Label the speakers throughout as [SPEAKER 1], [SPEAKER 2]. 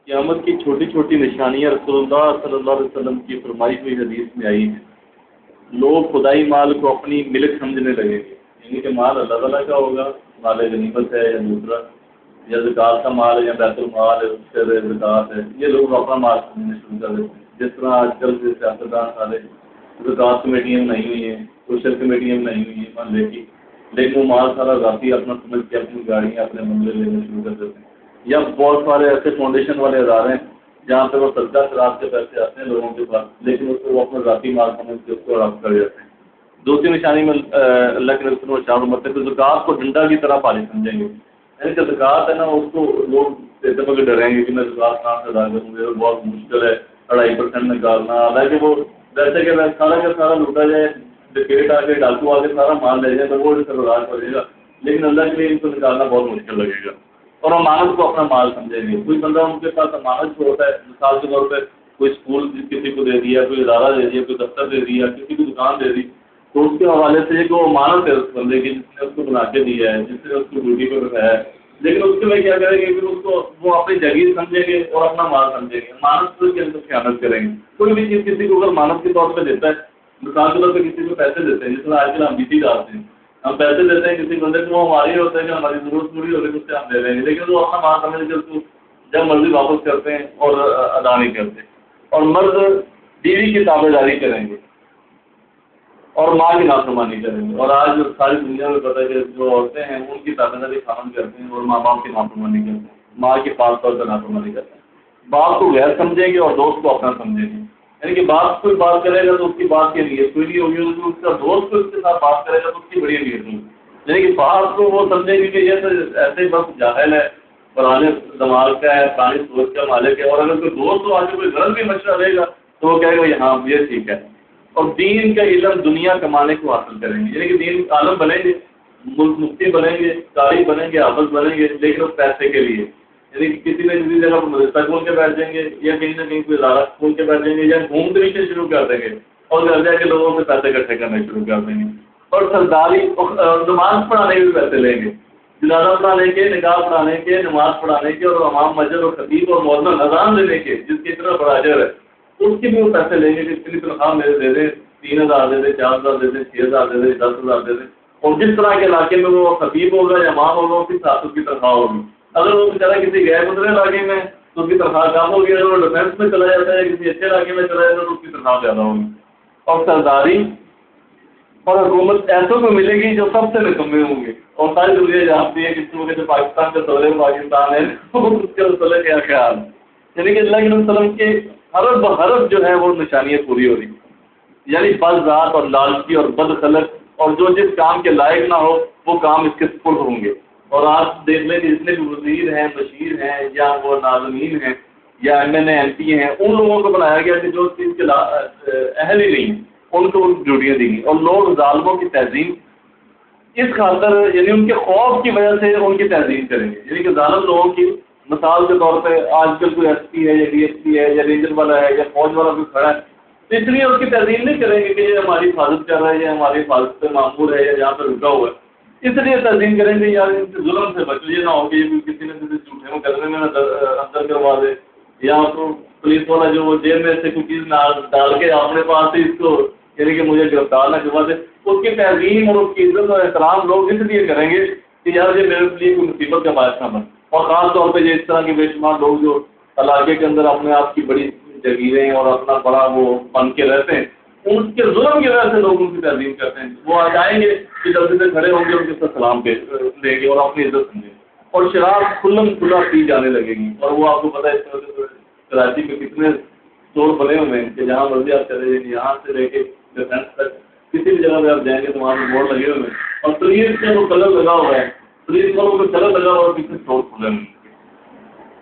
[SPEAKER 1] قیامت کی چھوٹی چھوٹی نشانیاں رسول اللہ صلی اللہ علیہ وسلم کی فرمائی ہوئی حدیث میں آئی ہیں۔ لوگ خدائی مال کو اپنی ملک سمجھنے لگے گے، یعنی کہ مال اللہ تعالیٰ کا ہوگا، مال غنیمت ہے یا دوسرا، یا زکوٰۃ کا مال ہے یا بیت المال ہے، اس سے زکوٰۃ ہے، یہ لوگ اپنا مال سمجھنے شروع کر دیتے ہیں۔ جس طرح آج کل کے سیاستدان سارے زکوٰۃ کمیٹیاں بنائی ہوئی ہیں، سوشل کمیٹیاں بنائی ہوئی ہیں محلے کی، لیکن وہ مال سارا ذاتی اپنا سمجھ کے اپنی گاڑیاں اپنے بنگلے لینے شروع کر دیتے ہیں۔ یا بہت سارے ایسے فاؤنڈیشن والے ادارے ہیں جہاں پہ وہ صدقہ خیرات کے پیسے آتے ہیں لوگوں کے پاس، لیکن اس کو وہ اپنا ذاتی مال سمجھ کے اس کو رفع کر دیتے ہیں۔ دوسری نشانی میں اللہ کے رسول و شاہ مت کہ زکوٰۃ کو ڈنڈا کی طرح پالی سمجھیں گے، یعنی کہ زکوٰۃ ہے نا، اس کو لوگ دیتے وقت ڈریں گے کہ میں زکوٰۃ کہاں سے ادا کروں گے، بہت مشکل ہے 2.5% نکالنا، حالانکہ وہ ویسے کہ سارا کا سارا لوٹا جائے، ڈکیٹ آ کے ڈاکو آ کے سارا مال لے جائے تو وہ راج پڑے گا، لیکن اللہ کے لیے ان کو نکالنا بہت مشکل لگے گا، اور امانت کو اپنا مال سمجھیں گے۔ کوئی بندہ ان کے پاس امانت کو ہوتا ہے، مثال کے طور پہ کوئی اسکول کسی کو دے دیا، کوئی ادارہ دے دیا، کوئی دفتر دے دیا، کسی کو دکان دے دی، تو اس کے حوالے سے ایک وہ امانت ہے اس بندے کی، جس نے اس کو بنا کے دیا ہے، جس نے اس کو ڈیوٹی پہ بٹھایا ہے، لیکن اس کے میں کیا کریں گے کہ اس کو وہ اپنی جگیر سمجھیں گے اور اپنا مال سمجھیں گے، امانت کے اندر خیانت کریں گے۔ کوئی بھی چیز کسی کو اگر امانت کے طور پہ دیتا ہے، مثال کے طور پہ کسی کو پیسے دیتے ہیں، جس طرح آج کل ہم بیٹی ڈالتے ہیں، ہم پیسے دیتے ہیں کسی بندے کو، وہ ہماری ہوتا ہے کہ ہماری ضرورت پوری ہو رہی ہے اس سے ہم دے دیں گے، لیکن وہ اپنا مال سمجھ کے اس کو جب مرضی واپس کرتے ہیں اور ادا نہیں کرتے۔ اور مرد بیوی کی تابع داری کریں گے اور ماں کی نافرمانی کریں گے، اور آج ساری دنیا میں پتہ ہے کہ جو عورتیں ہیں ان کی تابع داری خاوند کرتے ہیں اور ماں باپ کی نافرمانی کرتے ہیں، ماں کی خاص طور پر نافرمانی کرتے ہیں۔ باپ کو غیر سمجھیں گے اور دوست کو اپنا سمجھیں گے، یعنی کہ باپ کوئی بات کرے گا تو اس کی بات کی نیت کوئی نہیں ہوگی، اس کا دوست کو اس کے ساتھ بات کرے گا تو اس کی بڑی نیت ہوگی، یعنی کہ باپ کو وہ سمجھے گی کہ یہ تو ایسے ہی بس جاہل ہے، پرانے دماغ کا ہے، پرانی سوچ کا مالک ہے، اور اگر کوئی دوست ہو آگے کوئی غلط بھی مشورہ دے گا تو وہ کہے گا ہاں یہ ٹھیک ہے۔ اور دین کا علم دنیا کمانے کو حاصل کریں گے، یعنی کہ دین عالم بنیں گے، مفتی بنیں گے، قاری بنیں گے، حافظ بنیں گے، لیکن اس پیسے کے لیے، یعنی کہ کسی نہ کسی جگہ پر مدرسہ کھول کے بیٹھ جائیں گے، یا کہیں نہ کہیں کوئی ادارہ کھول کے بیٹھ جائیں گے، یا گھوم فری شروع کر دیں گے اور گھر جا کے لوگوں سے پیسے اکٹھے کرنے شروع کر دیں گے، اور سرداری نماز پڑھانے کے بھی پیسے لیں گے، جنازہ پڑھانے کے، نکاح پڑھانے کے، نماز پڑھانے کے، اور امام مسجد اور خطیب اور مؤذن اذان دینے کے، جس کی اتنا بڑا اجر ہے، اس کے بھی وہ پیسے لیں گے کہ اتنی تنخواہ میرے دے دیں، 3,000 دے دیں، 4,000 دے دیں، 6,000 دے دیں، 10,000 دے دیں، اور جس طرح کے علاقے میں وہ خطیب ہوگا یا امام ہوگا اس کی ساتھ اس کی تنخواہ ہوگی۔ اگر وہ بیچارہ کسی غیر متعلق علاقے میں تو اس کی تنخواہ کم ہوگی، اگر وہ ڈیفینس میں چلا جاتا ہے کسی اچھے علاقے میں چلا جاتا ہے تو اس کی تنخواہ زیادہ ہوگی۔ اور سرداری اور حکومت ایسوں کو ملے گی جو سب سے نکمے ہوں گے، اور ساری دنیا جانتی ہے کہ جو پاکستان کا دولے پاکستان ہے اس کے مسئلے کیا خیال، یعنی کہ اللہ کے وسلم کے حرف بحرف جو ہے وہ نشانیاں پوری ہو رہی ہیں، یعنی بد ذات اور لالچی اور بد خلق اور جو جس کام کے لائق نہ ہو وہ کام اس کے سپرد ہوں گے۔ اور آپ دیکھ لیں کہ جتنے بھی وزیر ہیں، بشیر ہیں، یا وہ ناظمین ہیں، یا MNA MP ہیں، ان لوگوں کو بنایا گیا کہ جو اس چیز کے اہل ہی نہیں ہیں ان کو ڈیوٹیاں دی گئی، اور لوگ ظالموں کی تہذیب اس خاطر، یعنی ان کے خوف کی وجہ سے ان کی تہذیب کریں گے، یعنی کہ ظالم لوگوں کی مثال کے طور پہ آج کل کوئی SP ہے یا DSP ہے یا ریجن والا ہے یا فوج والا کوئی کھڑا ہے، تو اس لیے اس کی تہذیب نہیں کریں گے کہ یہ ہماری حفاظت کر رہا ہے یا ہماری حفاظت پہ معمور ہے یا یہاں پہ رکا ہوا ہے، اس لیے تہذیب کریں گے یار ان سے ظلم سے بچو، یہ نہ ہو کہ یہ کسی نہ کسی جھوٹے مقدمے میں اندر کروا دے، یا تو پولیس والا جو جیل میں سے کوئی چیز ڈال کے اپنے پاس سے اس کو یعنی کہ مجھے گرفتار نہ کروا دے۔ اس کی تہذیب اور اس کی عزت اور احترام لوگ اس لیے کریں گے کہ یار یہ میرے لیے کوئی مصیبت کا باعث نہ بن، اور خاص طور پہ یہ اس طرح کے بے شمار لوگ جو علاقے کے اندر اپنے آپ کی بڑی جگیریں اور اپنا بڑا وہ بن کے رہتے ہیں، ان کے ظلم کی وجہ سے لوگ ان کی تہذیب کرتے ہیں، وہ آ جائیں گے کہ جلدی سے کھڑے ہوں گے، ان کے ساتھ سلام لیں گے اور اپنی عزت سمجھیں گے، اور شراب کھلم کھلا پی جانے لگے گی، اور وہ آپ کو پتہ ہے اس طرح سے کراچی میں کتنے اسٹور بنے ہوئے ہیں کہ جہاں مرضی آپ چلے جائیں، یہاں سے لے کے ڈیفینس تک کسی بھی جگہ پہ آپ جائیں گے تو وہاں پہ بورڈ لگے ہوئے ہیں، اور پولیس کا وہ کلر لگا ہوا ہے، پولیس والوں کو کلر لگا ہوا ہے، پیچھے اسٹور کھلے ہوئے،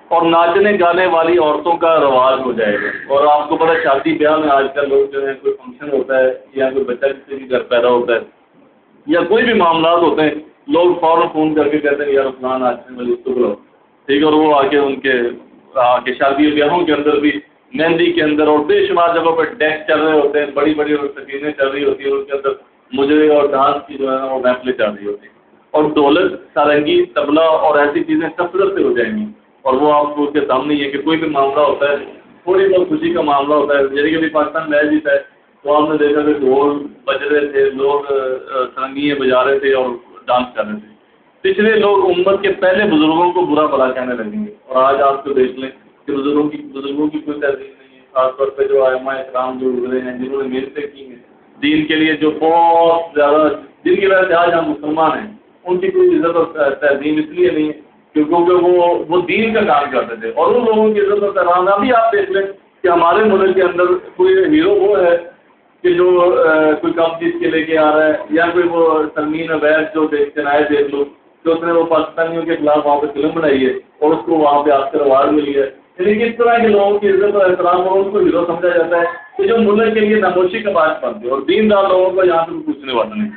[SPEAKER 1] اور ناچنے گانے والی عورتوں کا رواج ہو جائے گا۔ اور آپ کو پتہ ہے شادی بیاہ میں آج کل لوگ جو ہے کوئی فنکشن ہوتا ہے یا کوئی بچہ کسی بھی گھر پیدا ہوتا ہے یا کوئی بھی معاملات ہوتے ہیں، لوگ فوراً فون کر کے کہتے ہیں یار فلاں ناچنے والی اس کو بلاؤ، ٹھیک ہے، اور وہ آ کے ان کے شادی بیاہوں کے اندر بھی مہندی کے اندر اور بے شمار جگہوں پر ڈیک چل رہے ہوتے ہیں، بڑی بڑی سکینیں چل رہی ہوتی ہیں، ان کے اندر مجرے اور ڈانس کی جو ہے وہ محفلیں چل رہی ہوتی ہیں، اور ڈھولک، سارنگی، طبلہ اور ایسی چیزیں کثرت سے ہو جائیں گی، اور وہ آپ کو اس کے سامنے ہی ہے کہ کوئی بھی معاملہ ہوتا ہے تھوڑی بہت خوشی کا معاملہ ہوتا ہے. یعنی کہ ابھی پاکستان میچ جیتا ہے تو آپ نے دیکھا کہ ڈھول بج رہے تھے, لوگ سرنگیاں بجا رہے تھے اور ڈانس کر رہے تھے. پچھلے لوگ امت کے پہلے بزرگوں کو برا بھلا کہنے لگیں گے, اور آج آپ کو دیکھ لیں کہ بزرگوں کی کوئی تہذیب نہیں ہے. خاص طور پہ جو ائمہ اکرام جو گزرے ہیں, جنہوں نے محنتیں کی ہیں دین کے لیے, جو بہت زیادہ جن کی وجہ سے آج ہم مسلمان ہیں, ان کی کوئی عزت اور تہذیب اس لیے نہیں ہے کیونکہ وہ دین کا کام کرتے تھے. اور ان لوگوں کی عزت اور تحرام ابھی آپ دیکھ لیں کہ ہمارے ملک کے اندر کوئی ہیرو وہ ہے کہ جو کوئی کم چیز کے لے کے آ رہا ہے, یا کوئی وہ سلمین عویس جو دیکھ لو کہ اس نے وہ پاکستانیوں کے خلاف وہاں پہ فلم بنائی ہے اور اس کو وہاں پہ آسکر ایوارڈ ملی ہے. یعنی اس طرح کے لوگوں کی عزت اور احترام اور ان کو ہیرو سمجھا جاتا ہے کہ جو ملک کے لیے ناموشی کا باعث بنتے ہیں, اور دیندار لوگوں کو یہاں سے پوچھنے والا نہیں.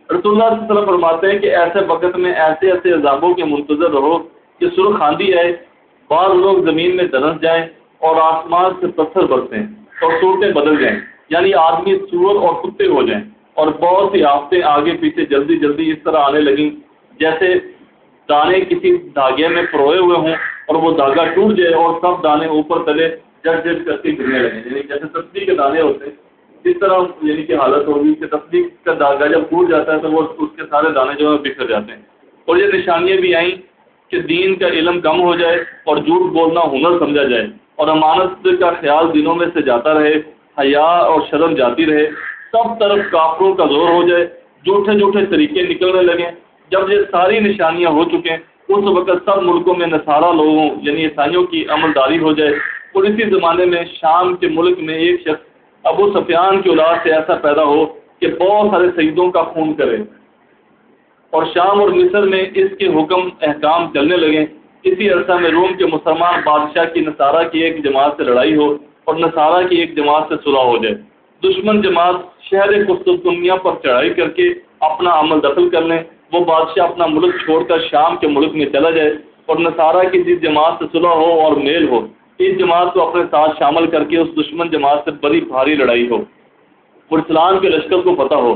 [SPEAKER 1] رسول اللہ صلی اللہ علیہ وسلم فرماتے ہیں کہ ایسے وقت میں ایسے ایسے عذابوں کے منتظر رہو کہ سرخ آندھی آئے, بعض لوگ زمین میں دھنس جائیں اور آسمان سے پتھر برسیں اور صورتیں بدل جائیں, یعنی آدمی سور اور کتے ہو جائیں, اور بہت سی آفتیں آگے پیچھے جلدی جلدی اس طرح آنے لگیں جیسے دانے کسی دھاگے میں پروئے ہوئے ہوں اور وہ دھاگا ٹوٹ جائے اور سب دانے اوپر تلے جٹ جٹ کر کے گرنے لگیں. یعنی جیسے تسبیح کے دانے ہوتے ہیں اس طرح یعنی کہ حالت ہوگی کہ تسبیح کا دھاگا جب ٹوٹ جاتا ہے تو وہ اس کے سارے دانے جو ہے بکھر جاتے ہیں. اور یہ نشانیاں بھی آئیں کہ دین کا علم کم ہو جائے اور جھوٹ بولنا ہنر سمجھا جائے, اور امانت کا خیال دنوں میں سے جاتا رہے, حیا اور شرم جاتی رہے, سب طرف کافروں کا زور ہو جائے, جھوٹے جھوٹے طریقے نکلنے لگیں. جب یہ ساری نشانیاں ہو چکیں اس وقت سب ملکوں میں نصارہ لوگوں یعنی عیسائیوں کی عملداری ہو جائے. اور اسی زمانے میں شام کے ملک میں ایک شخص ابو سفیان کی اولاد سے ایسا پیدا ہو کہ بہت سارے سیدوں کا خون کرے, اور شام اور مصر میں اس کے حکم احکام چلنے لگیں. اسی عرصہ میں روم کے مسلمان بادشاہ کی نصارہ کی ایک جماعت سے لڑائی ہو اور نصارہ کی ایک جماعت سے صلح ہو جائے. دشمن جماعت شہر قسطنطنیہ پر چڑھائی کر کے اپنا عمل دخل کر لیں. وہ بادشاہ اپنا ملک چھوڑ کر شام کے ملک میں چلا جائے, اور نصارہ کی جس جماعت سے صلح ہو اور میل ہو, اس جماعت کو اپنے ساتھ شامل کر کے اس دشمن جماعت سے بڑی بھاری لڑائی ہو اور اسلام کے لشکر کو پتہ ہو.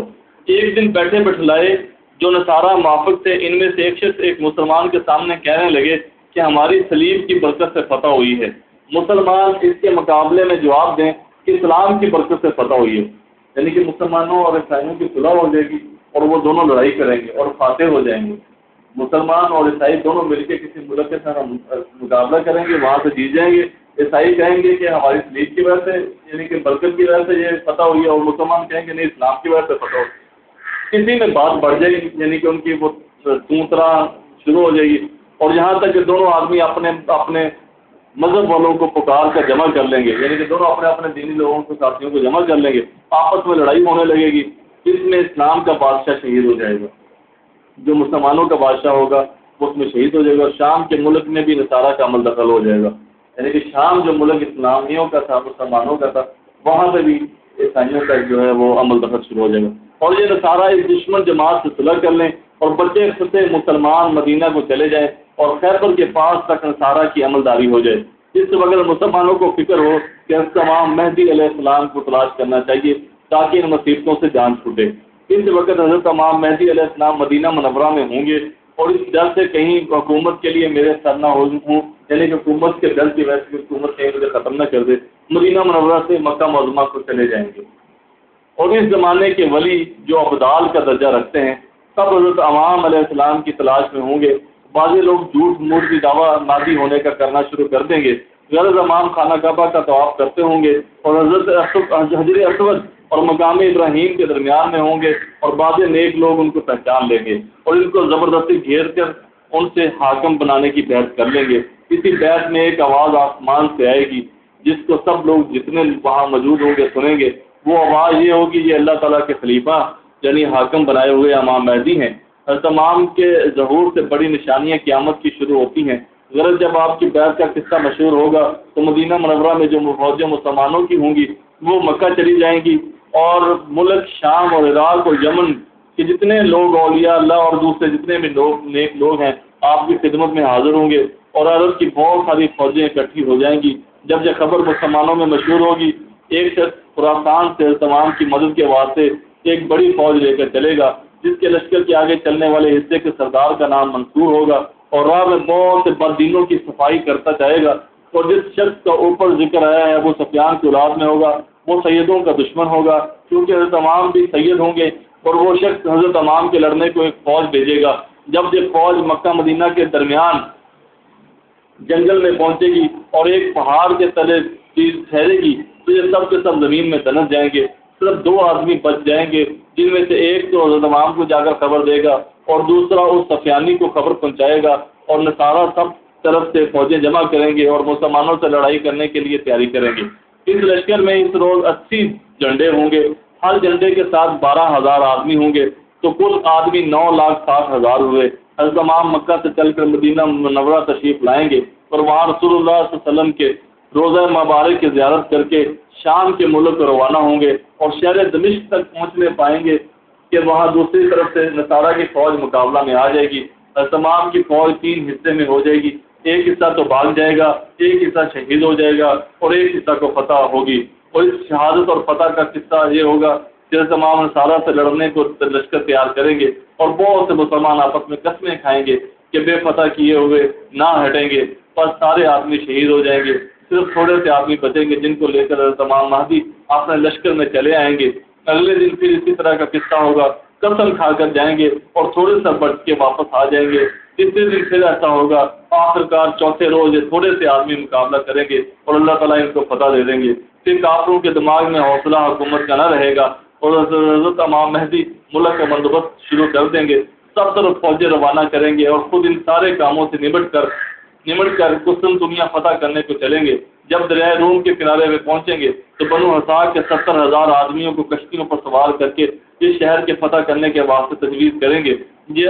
[SPEAKER 1] ایک دن بیٹھے بٹھلائے جو نصارہ موافق تھے ان میں سے ایک شخص ایک مسلمان کے سامنے کہنے لگے کہ ہماری سلیب کی برکت سے فتح ہوئی ہے. مسلمان اس کے مقابلے میں جواب دیں کہ اسلام کی برکت سے فتح ہوئی ہے. یعنی کہ مسلمانوں اور عیسائیوں کی صلح ہو جائے گی اور وہ دونوں لڑائی کریں گے اور فاتح ہو جائیں گے. مسلمان اور عیسائی دونوں مل کے کسی ملک کے ساتھ مقابلہ کریں گے, وہاں سے جیت جائیں گے. عیسائی کہیں گے کہ ہماری سلیب کی وجہ سے یعنی کہ برکت کی وجہ سے یہ فتح ہوئی ہے, اور مسلمان کہیں گے نہیں اسلام کی وجہ سے فتح ہوئی. کسی میں بات بڑھ جائے گی, یعنی کہ ان کی وہ تونترا شروع ہو جائے گی, اور یہاں تک کہ دونوں آدمی اپنے مذہب والوں کو پکار کر جمع کر لیں گے. یعنی کہ دونوں اپنے دینی لوگوں کو ساتھیوں کو جمع کر لیں گے, آپس میں لڑائی ہونے لگے گی. اس میں اسلام کا بادشاہ شہید ہو جائے گا, جو مسلمانوں کا بادشاہ ہوگا وہ اس میں شہید ہو جائے گا. اور شام کے ملک میں بھی نصارہ کا عمل دخل ہو جائے گا. یعنی کہ شام جو ملک اسلامیوں کا تھا, مسلمانوں کا تھا, وہاں پہ بھی عیسائیوں کا جو ہے وہ عمل دخل شروع ہو جائے گا. اور یہ نصارہ اس دشمن جماعت سے صلح کر لیں اور بچے خطے مسلمان مدینہ کو چلے جائیں اور خیبر کے پاس تک نصارہ کی عملداری ہو جائے. اس وقت مسلمانوں کو فکر ہو کہ اس تمام مہدی علیہ السلام کو تلاش کرنا چاہیے تاکہ ان مصیبتوں سے جان چھوٹے. اس وقت حضرت تمام مہدی علیہ السلام مدینہ منورہ میں ہوں گے, اور اس ڈر سے کہیں حکومت کے لیے میرے سر نہ ہوں, یعنی کہ حکومت کے ڈر کی وجہ سے حکومت کہیں مجھے ختم نہ کر دے, مدینہ منورہ سے مکہ معظمہ کو چلے جائیں گے. اور اس زمانے کے ولی جو ابدال کا درجہ رکھتے ہیں سب حضرت امام علیہ السلام کی تلاش میں ہوں گے. بعض لوگ جھوٹ موٹ کی دعویٰ نادی ہونے کا کرنا شروع کر دیں گے. غرض امام خانہ کعبہ کا طواف کرتے ہوں گے اور حضرت حجر اسود اور مقام ابراہیم کے درمیان میں ہوں گے, اور بعض نیک لوگ ان کو پہچان لیں گے اور ان کو زبردستی گھیر کر ان سے حاکم بنانے کی بحث کر لیں گے. اسی بحث میں ایک آواز آسمان سے آئے گی جس کو سب لوگ جتنے وہاں موجود ہوں گے سنیں گے. وہ آواز یہ ہوگی یہ اللہ تعالیٰ کے خلیفہ یعنی حاکم بنائے ہوئے امام مہدی ہیں. تمام کے ظہور سے بڑی نشانیاں قیامت کی شروع ہوتی ہیں. غرض جب آپ کی بیعت کا قصہ مشہور ہوگا تو مدینہ منورہ میں جو فوجیں مسلمانوں کی ہوں گی وہ مکہ چلی جائیں گی, اور ملک شام اور عراق اور یمن کے جتنے لوگ اولیاء اللہ اور دوسرے جتنے بھی لوگ نیک لوگ ہیں آپ کی خدمت میں حاضر ہوں گے, اور عرب کی بہت ساری فوجیں اکٹھی ہو جائیں گی. جب یہ خبر مسلمانوں میں مشہور ہوگی ایک شخص خراسان سے تمام کی مدد کے واسطے ایک بڑی فوج لے کر چلے گا, جس کے لشکر کے آگے چلنے والے حصے کے سردار کا نام منصور ہوگا. اور راہ میں بہت سے بددینوں کی صفائی کرتا جائے گا، اور جس شخص کا اوپر ذکر آیا ہے وہ سفیان کی اولاد میں ہوگا، وہ سیدوں کا دشمن ہوگا، کیونکہ حضرت امام بھی سید ہوں گے، اور وہ شخص حضرت امام کے لڑنے کو ایک فوج بھیجے گا۔ جب یہ فوج مکہ مدینہ کے درمیان جنگل میں پہنچے گی اور ایک پہاڑ کے تلے ٹھہرے گی تو یہ سب کے سب زمین میں دنس جائیں گے، صرف 2 آدمی بچ جائیں گے، جن میں سے ایک تو حضرت امام کو جا کر خبر دے گا اور دوسرا اس سفیانی کو خبر پہنچائے گا، اور نصارہ سب طرف سے فوجیں جمع کریں گے اور مسلمانوں سے لڑائی کرنے کے لیے تیاری کریں گے۔ اس لشکر میں اس روز 80 جھنڈے ہوں گے، ہر جھنڈے کے ساتھ 12,000 آدمی ہوں گے، تو کل آدمی 9,60,000 ہوئے۔ حضرت امام مکہ سے چل کر مدینہ منورہ تشریف لائیں گے اور وہاں رسول اللہ صلی اللہ علیہ وسلم کے روزہ مبارک کی زیارت کر کے شام کے ملک کو روانہ ہوں گے، اور شہر دمشق تک پہنچنے پائیں گے کہ وہاں دوسری طرف سے نصارہ کی فوج مقابلہ میں آ جائے گی۔ تمام کی فوج 3 حصے میں ہو جائے گی، ایک حصہ تو بھاگ جائے گا، ایک حصہ شہید ہو جائے گا، اور ایک حصہ کو فتح ہوگی۔ اور اس شہادت اور فتح کا قصہ یہ ہوگا کہ تمام نصارہ سے لڑنے کو لشکر تیار کریں گے، اور بہت سے مسلمان آپس میں قسمیں کھائیں گے کہ بے فتح کیے ہوئے نہ ہٹیں گے، بس سارے آدمی شہید ہو جائیں گے، صرف تھوڑے سے آدمی بچیں گے جن کو لے کر تمام مہدی اپنے لشکر میں چلے آئیں گے۔ اگلے دن پھر اسی طرح کا قصہ ہوگا، قسم کھا کر جائیں گے اور تھوڑے سا بچ کے واپس آ جائیں گے۔ تیسرے دن پھر ایسا ہوگا، آخرکار چوتھے روز یہ تھوڑے سے آدمی مقابلہ کریں گے اور اللہ تعالیٰ ان کو فتح دے دیں گے۔ پھر کافروں کے دماغ میں حوصلہ حکومت کا نہ رہے گا اور حضرت امام مہدی ملک کا بندوبست شروع کر دیں گے، سب طرف فوجیں روانہ کریں گے اور خود ان سارے کاموں سے نمٹ کر قسطنطنیہ فتح کرنے کو چلیں گے۔ جب دریائے روم کے کنارے میں پہنچیں گے تو بنو حساق کے 70,000 آدمیوں کو کشتیوں پر سوار کر کے اس شہر کے فتح کرنے کے واسطے تجویز کریں گے۔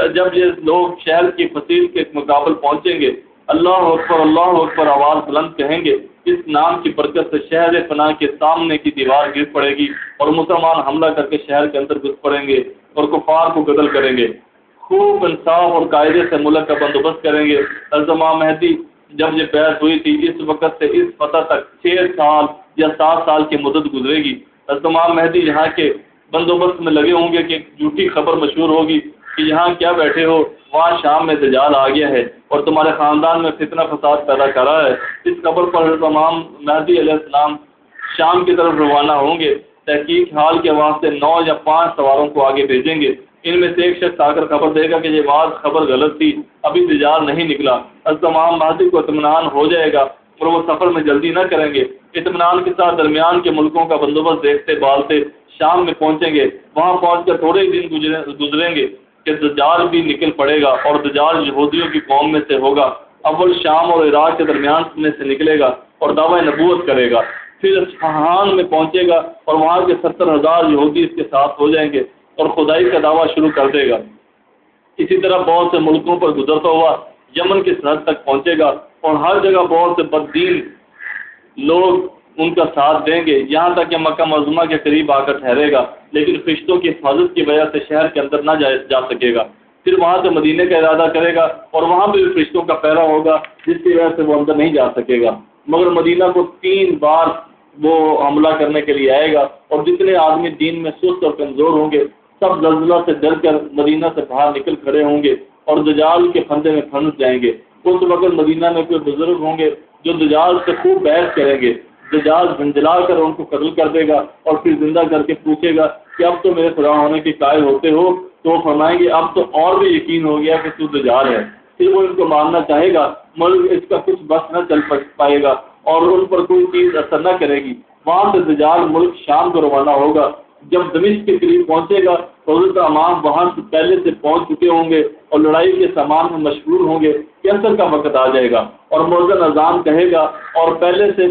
[SPEAKER 1] جب یہ لوگ شہر کی فصیل کے مقابل پہنچیں گے، اللہ اکبر آواز بلند کہیں گے، اس نام کی برکت سے شہر فنا کے سامنے کی دیوار گر پڑے گی اور مسلمان حملہ کر کے شہر کے اندر گھس پڑیں گے اور کفار کو قتل کریں گے۔ خوب انصاف اور قاعدے سے ملک کا بندوبست کریں گے۔ حضرت امام مہدی جب یہ بیعت ہوئی تھی اس وقت سے اس فتح تک 6 سال یا 7 سال کی مدت گزرے گی۔ حضرت امام مہدی یہاں کے بندوبست میں لگے ہوں گے کہ جھوٹی خبر مشہور ہوگی کہ یہاں کیا بیٹھے ہو، وہاں شام میں دجال آ گیا ہے اور تمہارے خاندان میں فتنہ فساد پیدا کر رہا ہے۔ اس خبر پر حضرت امام مہدی علیہ السلام شام کی طرف روانہ ہوں گے، تحقیق حال کے واسطے 9 یا 5 سواروں کو آگے بھیجیں گے۔ ان میں سے ایک شخص آ کر خبر دے گا کہ یہ بات خبر غلط تھی، ابھی دجال نہیں نکلا۔ حضرت امام مہدی کو اطمینان ہو جائے گا اور وہ سفر میں جلدی نہ کریں گے۔ اطمینان کے ساتھ درمیان کے ملکوں کا بندوبست دیکھتے بالتے شام میں پہنچیں گے۔ وہاں پہنچ کر تھوڑے ہی دن گزریں گے کہ دجال بھی نکل پڑے گا اور دجال یہودیوں کی قوم میں سے ہوگا۔ اول شام اور عراق کے درمیان میں سے نکلے گا اور دعوی نبوت کرے گا، پھر اصفہان میں پہنچے گا اور وہاں کے 70,000 یہودی اس کے ساتھ ہو جائیں گے اور خدائی کا دعویٰ شروع کر دے گا۔ اسی طرح بہت سے ملکوں پر گزرتا ہوا یمن کی سرحد تک پہنچے گا اور ہر جگہ بہت سے بددین لوگ ان کا ساتھ دیں گے، یہاں تک کہ مکہ معظمہ کے قریب آ کر ٹھہرے گا، لیکن فرشتوں کی حفاظت کی وجہ سے شہر کے اندر نہ جا سکے گا۔ پھر وہاں سے مدینے کا ارادہ کرے گا اور وہاں پہ بھی فرشتوں کا پہرا ہوگا جس کی وجہ سے وہ اندر نہیں جا سکے گا، مگر مدینہ کو 3 بار وہ حملہ کرنے کے لیے آئے گا، اور جتنے آدمی دین میں سست اور کمزور ہوں گے سب زلزلہ سے ڈر کر مدینہ سے باہر نکل کھڑے ہوں گے اور دجال کے پھندے میں پھنس جائیں گے۔ اس وقت مدینہ میں کوئی بزرگ ہوں گے جو دجال سے خوب بحث کریں گے۔ دجال جھنجھلا کر ان کو قتل کر دے گا اور پھر زندہ کر کے پوچھے گا کہ اب تو میرے خدا ہونے کے قائل ہوتے ہو، تو وہ فرمائیں گے اب تو اور بھی یقین ہو گیا کہ تو دجال ہے۔ پھر وہ ان کو ماننا چاہے گا مگر اس کا کچھ بس نہ چل پائے گا اور ان پر کوئی چیز اثر نہ کرے گی۔ وہاں سے دجال ملک شام کو روانہ ہوگا۔ جب دمشق کے قریب پہنچے گا تو حضرت امام وہاں سے پہلے سے پہنچ چکے ہوں گے اور لڑائی کے سامان میں مشغول ہوں گے کہ عصر کا وقت آ جائے گا اور مؤذن اذان کہے گا اور پہلے سے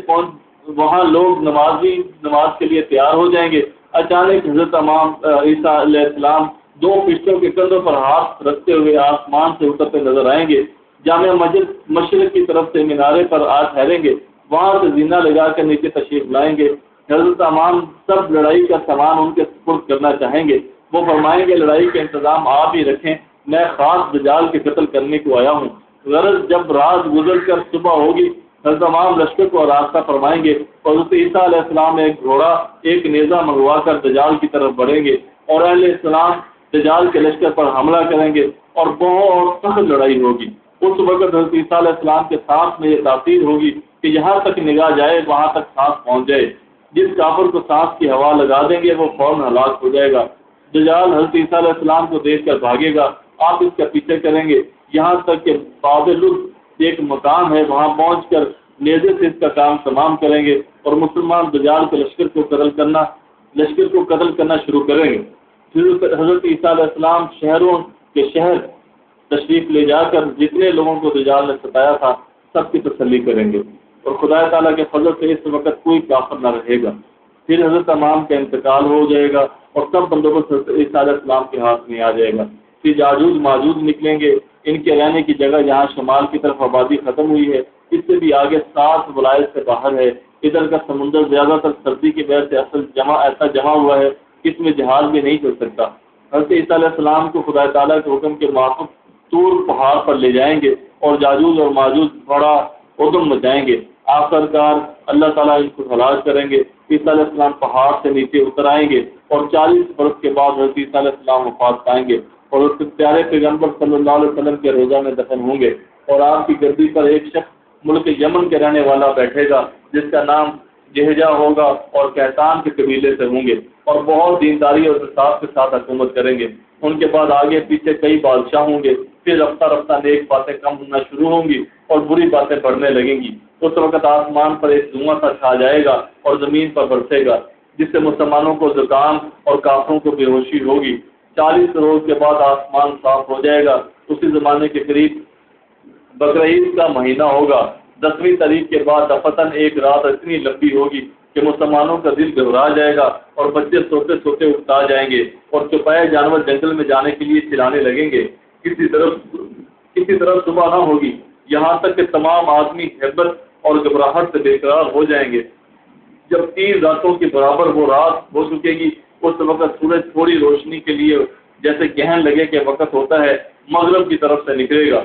[SPEAKER 1] وہاں لوگ نماز کے لیے تیار ہو جائیں گے۔ اچانک حضرت امام عیسیٰ علیہ السلام 2 فرشتوں کے کندھوں پر ہاتھ رکھتے ہوئے آسمان سے اترتے نظر آئیں گے۔ جامع مسجد مشرق کی طرف سے مینارے پر آ ٹھہریں گے، وہاں سے زینہ لگا کر نیچے تشریف لائیں گے۔ حضرت امام سب لڑائی کا سامان ان کے سپرد کرنا چاہیں گے۔ وہ فرمائیں گے لڑائی کا انتظام آپ ہی رکھیں، میں خاص دجال کے قتل کرنے کو آیا ہوں۔ غرض جب رات گزر کر صبح ہوگی حضرت امام لشکر کو راستہ فرمائیں گے اور حضرت عیسیٰ علیہ السلام ایک گھوڑا ایک نیزہ منگوا کر دجال کی طرف بڑھیں گے اور اہل اسلام دجال کے لشکر پر حملہ کریں گے اور بہت سخت لڑائی ہوگی۔ اس وقت حضرت عیسیٰ علیہ السلام کے سانس میں یہ تاثیر ہوگی کہ جہاں تک نگاہ جائے وہاں تک سانس پہنچ جائے۔ جس کافر کو سانس کی ہوا لگا دیں گے وہ فوراً ہلاک ہو جائے گا۔ دجال حضرت عیسیٰ علیہ السلام کو دیکھ کر بھاگے گا، آپ اس کا پیچھے کریں گے، یہاں تک کہ باب لطف ایک مقام ہے، وہاں پہنچ کر نیزے سے اس کا کام تمام کریں گے اور مسلمان دجال کے لشکر کو قتل کرنا شروع کریں گے۔ پھر حضرت عیسیٰ علیہ السلام شہروں کے شہر تشریف لے جا کر جتنے لوگوں کو دجال نے ستایا تھا سب کی تسلی کریں گے، اور خدا تعالیٰ کے فضل سے اس وقت کوئی کافر نہ رہے گا۔ پھر حضرت امام کا انتقال ہو جائے گا اور سب بندوبست حضرت عیسیٰ علیہ السلام کے ہاتھ میں آ جائے گا۔ پھر یاجوج ماجوج نکلیں گے، ان کے رہنے کی جگہ یہاں شمال کی طرف آبادی ختم ہوئی ہے، اس سے بھی آگے 7 ولایت سے باہر ہے۔ ادھر کا سمندر زیادہ تر سردی کی وجہ سے ایسا جمع ہوا ہے کہ اس میں جہاز بھی نہیں چل سکتا۔ حضرت عیسیٰ علیہ السلام کو خدا تعالیٰ کے حکم کے موافق طور پہاڑ پر لے جائیں گے اور یاجوج اور ماجوج بڑا ادم مچائیں گے۔ آخرکار اللہ تعالیٰ ان کو ہلاک کریں گے۔ عیسیٰ علیہ السلام پہاڑ سے نیچے اتر آئیں گے اور 40 برس کے بعد حضرت عیسیٰ علیہ السلام وفات پائیں گے اور اس پیارے پیغمبر صلی اللہ علیہ وسلم کے روضہ میں دفن ہوں گے، اور آپ کی گردی پر ایک شخص ملک یمن کے رہنے والا بیٹھے گا جس کا نام جہجہ ہوگا اور کہتان کے قبیلے سے ہوں گے، اور بہت دینداری اور انصاف کے ساتھ حکومت کریں گے۔ ان کے بعد آگے پیچھے کئی بادشاہ ہوں گے، پھر رفتہ رفتہ نیک باتیں کم ہونا شروع ہوں گی اور بری باتیں بڑھنے لگیں گی۔ اس وقت آسمان پر ایک دھواں سا چھا جائے گا اور زمین پر برسے گا، جس سے مسلمانوں کو زکام اور کافروں کو بے ہوشی ہوگی۔ 40 روز کے بعد آسمان صاف ہو جائے گا۔ اسی زمانے کے قریب بقرعید کا مہینہ ہوگا۔ 10ویں تاریخ کے بعد دفتن ایک رات اتنی لمبی ہوگی کہ مسلمانوں کا دل گھبرا جائے گا اور بچے سوتے سوتے اکتا جائیں گے اور چوپائے جانور جنگل میں جانے کے لیے چلانے لگیں گے۔ کسی طرف صبح نہ ہوگی، یہاں تک کہ تمام آدمی ہیبت اور گھبراہٹ سے بے قرار ہو جائیں گے۔ جب 3 راتوں کے برابر وہ رات ہو چکے گی، اس وقت سورج تھوڑی روشنی کے لیے جیسے کہن لگے کہ وقت ہوتا ہے، مغرب کی طرف سے نکلے گا۔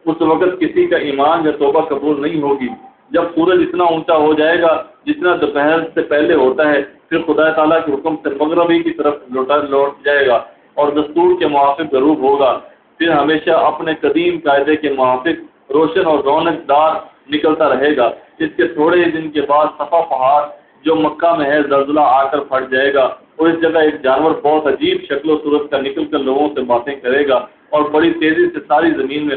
[SPEAKER 1] اس وقت کسی کا ایمان یا توبہ قبول نہیں ہوگی۔ جب سورج اتنا اونچا ہو جائے گا جتنا دوپہر سے پہلے ہوتا ہے، پھر خدا تعالیٰ کے حکم سے مغربی کی طرف لوٹ جائے گا اور دستور کے موافق غروب ہوگا۔ پھر ہمیشہ اپنے قدیم قاعدے کے موافق روشن اور رونق دار نکلتا رہے گا۔ اس کے تھوڑے دن کے بعد صفا پہاڑ جو مکہ میں ہے زلزلہ آ کر پھٹ جائے گا، اور اس جگہ ایک جانور بہت عجیب شکل و صورت کا نکل کر لوگوں سے باتیں کرے گا اور بڑی تیزی سے ساری زمین میں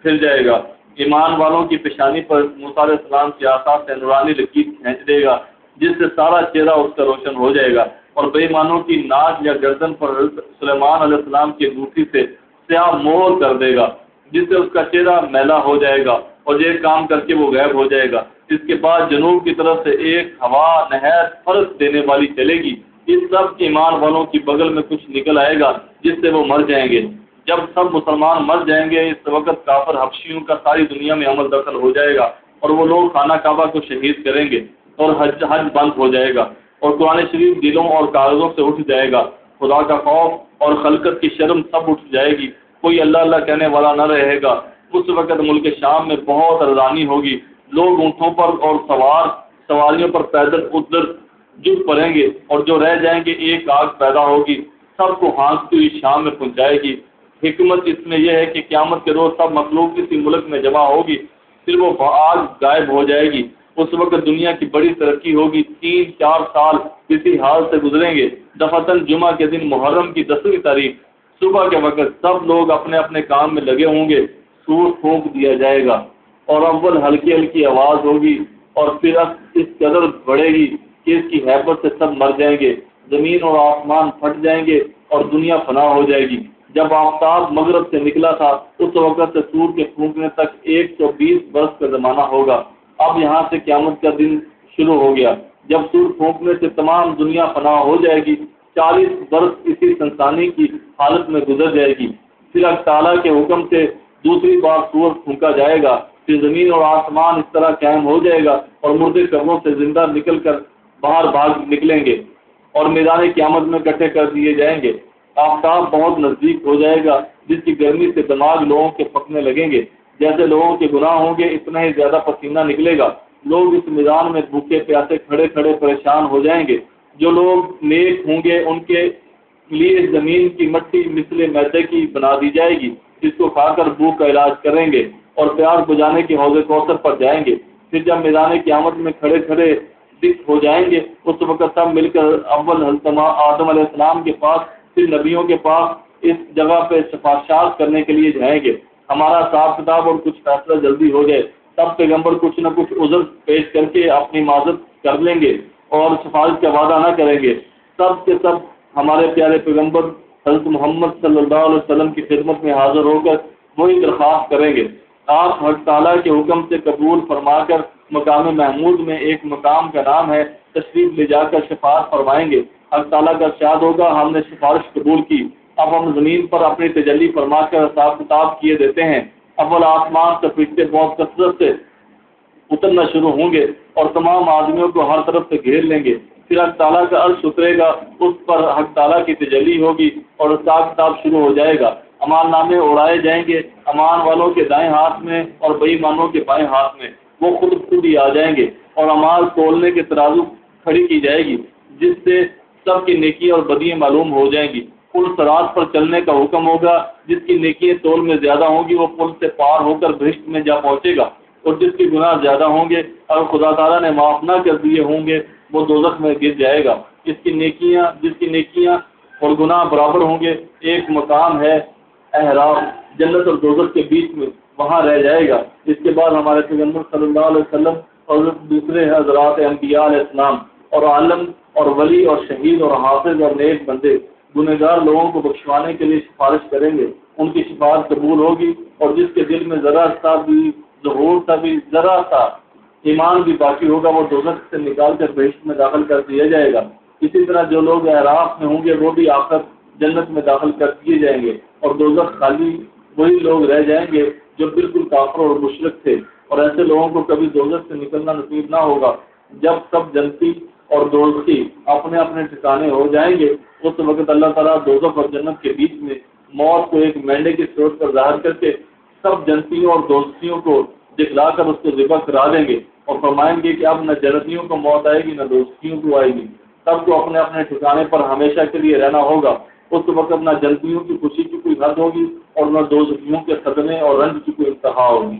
[SPEAKER 1] پھر جائے گا۔ ایمان والوں کی پیشانی پر موسیٰ علیہ السلام کے آثار سے نورانی لکیر کھینچ دے گا، جس سے سارا چہرہ اس کا روشن ہو جائے گا، اور بے ایمانوں کی ناک یا گردن پر سلیمان علیہ السلام کی انگوٹھی سے سیاہ مور کر دے گا، جس سے اس کا چہرہ میلا ہو جائے گا اور یہ کام کر کے وہ غائب ہو جائے گا۔ اس کے بعد جنوب کی طرف سے ایک ہوا نہایت فرق دینے والی چلے گی، اس سب کے ایمان والوں کی بغل میں کچھ نکل آئے گا جس سے وہ مر جائیں گے۔ جب سب مسلمان مر جائیں گے، اس وقت کافر حبشیوں کا ساری دنیا میں عمل دخل ہو جائے گا اور وہ لوگ خانہ کعبہ کو شہید کریں گے اور حج بند ہو جائے گا، اور قرآن شریف دلوں اور کاغذوں سے اٹھ جائے گا۔ خدا کا خوف اور خلقت کی شرم سب اٹھ جائے گی، کوئی اللہ اللہ کہنے والا نہ رہے گا۔ اس وقت ملک شام میں بہت ارزانی ہوگی، لوگ اونٹوں پر اور سواریوں پر پیدل ادھر جٹ پڑیں گے، اور جو رہ جائیں گے ایک آگ پیدا ہوگی، سب کو ہانکتی ہوئی شام میں پہنچائے گی۔ حکمت اس میں یہ ہے کہ قیامت کے روز سب مخلوق کسی ملک میں جمع ہوگی، پھر وہ آگ غائب ہو جائے گی۔ اس وقت دنیا کی بڑی ترقی ہوگی، 3-4 سال اسی حال سے گزریں گے۔ دفتن جمعہ کے دن محرم کی 10ویں تاریخ صبح کے وقت سب لوگ اپنے اپنے کام میں لگے ہوں گے، سور پھونک دیا جائے گا اور اول ہلکی ہلکی آواز ہوگی اور پھر اس قدر بڑھے گی کہ اس کی ہیبت سے سب مر جائیں گے، زمین اور آسمان پھٹ جائیں گے اور دنیا فنا ہو جائے گی۔ جب آفتاب مغرب سے نکلا تھا اس وقت سے سور کے پھونکنے تک 120 برس کا زمانہ ہوگا۔ اب یہاں سے قیامت کا دن شروع ہو گیا، جب سور پھونکنے سے تمام دنیا فنا ہو جائے گی۔ 40 برس اسی سنسانی کی حالت میں گزر جائے گی، پھر اللہ تعالیٰ کے حکم سے دوسری بار سور پھونکا جائے گا، پھر زمین اور آسمان اس طرح قائم ہو جائے گا اور مردے قبروں سے زندہ نکل کر باہر بھاگ نکلیں گے اور میدان قیامت میں اکٹھے کر دیے جائیں گے۔ آفتاب بہت نزدیک ہو جائے گا، جس کی گرمی سے دماغ لوگوں کے پکنے لگیں گے۔ جیسے لوگوں کے گناہ ہوں گے اتنا ہی زیادہ پسینہ نکلے گا۔ لوگ اس میدان میں بھوکے پیاسے کھڑے کھڑے پریشان ہو جائیں گے۔ جو لوگ نیک ہوں گے ان کے لیے زمین کی مٹی مثل میدے کی بنا دی جائے گی، اس کو کھا کر بھوک کا علاج کریں گے اور پیاس بجھانے کے حوض کوثر پر جائیں گے۔ پھر جب میدان قیامت میں کھڑے کھڑے دکھ ہو جائیں گے، اس وقت سب مل کر اول حضرت آدم علیہ السلام کے پاس، پھر نبیوں کے پاس اس جگہ پہ شفاعت کرنے کے لیے جائیں گے۔ ہمارا حساب کتاب اور کچھ فیصلہ جلدی ہو جائے، تب پیغمبر کچھ نہ کچھ عذر پیش کر کے اپنی معذرت کر لیں گے اور سفارش کا وعدہ نہ کریں گے۔ سب کے سب ہمارے پیارے پیغمبر حضرت محمد صلی اللہ علیہ وسلم کی خدمت میں حاضر ہو کر وہی درخواست کریں گے۔ آپ حق تعالیٰ کے حکم سے قبول فرما کر مقام محمود میں ایک مقام کا نام ہے، تشریف لے جا کر شفاعت فرمائیں گے۔ حق تعالیٰ کا ارشاد ہوگا، ہم نے سفارش قبول کی، اب ہم زمین پر اپنی تجلی فرما کر حساب کتاب کیے دیتے ہیں۔ اول آسمان سے فرشتے بہت کثرت سے اترنا شروع ہوں گے اور تمام آدمیوں کو ہر طرف سے گھیر لیں گے۔ پھر حق تعالیٰ کا عرش اترے گا، اس پر حق تعالیٰ کی تجلی ہوگی اور حساب کتاب شروع ہو جائے گا۔ امان نامے اڑائے جائیں گے، امان والوں کے دائیں ہاتھ میں اور بے ایمانوں کے بائیں ہاتھ میں، وہ خود ہی آ جائیں گے اور امال تولنے کے ترازو کھڑی کی جائے گی، جس سے سب کی نیکی اور بدیاں معلوم ہو جائیں گی۔ پل صراط پر چلنے کا حکم ہوگا، جس کی نیکیاں تول میں زیادہ ہوں گی وہ پل سے پار ہو کر بہشت میں جا پہنچے گا، اور جس کے گناہ زیادہ ہوں گے اور خدا تعالیٰ نے معاف نہ کر دیے ہوں گے وہ دوزخ میں گر جائے گا۔ جس کی نیکیاں اور گناہ برابر ہوں گے، ایک مقام ہے احراف، جنت اور دوزخ کے بیچ میں، وہاں رہ جائے گا۔ اس کے بعد ہمارے پیغمبر صلی اللہ علیہ وسلم اور دوسرے حضرات انبیاء علیہ السلام اور عالم اور ولی اور شہید اور حافظ اور نیک بندے گنہگار لوگوں کو بخشوانے کے لیے سفارش کریں گے، ان کی شفاعت قبول ہوگی، اور جس کے دل میں ذرا سا بھی ظہور سا بھی ذرا سا ایمان بھی باقی ہوگا وہ دوزخ سے نکال کر بہشت میں داخل کر دیا جائے گا۔ اسی طرح جو لوگ اعراف میں ہوں گے وہ بھی آخر جنت میں داخل کر دیے جائیں گے، اور دوزخ خالی وہی لوگ رہ جائیں گے جو بالکل کافر اور مشرک تھے، اور ایسے لوگوں کو کبھی دوزخ سے نکلنا نصیب نہ ہوگا۔ جب سب جنتی اور دوزخی اپنے اپنے ٹھکانے ہو جائیں گے، اس وقت اللہ تعالیٰ دوزخ اور جنت کے بیچ میں موت کو ایک مینڈے کی صورت پر ظاہر کر کے سب جنتیوں اور دوزخیوں کو دکھلا کر اس کو ذبح کرا دیں گے اور فرمائیں گے کہ اب نہ جنتیوں کو موت آئے گی نہ دوزخیوں کو آئے گی، سب کو اپنے اپنے ٹھکانے پر ہمیشہ کے لیے رہنا ہوگا۔ اس وقت نہ جنتیوں کی خوشی کی کوئی حد ہوگی اور نہ دوزخیوں کے صدمے اور رنج کی کوئی انتہا ہوگی۔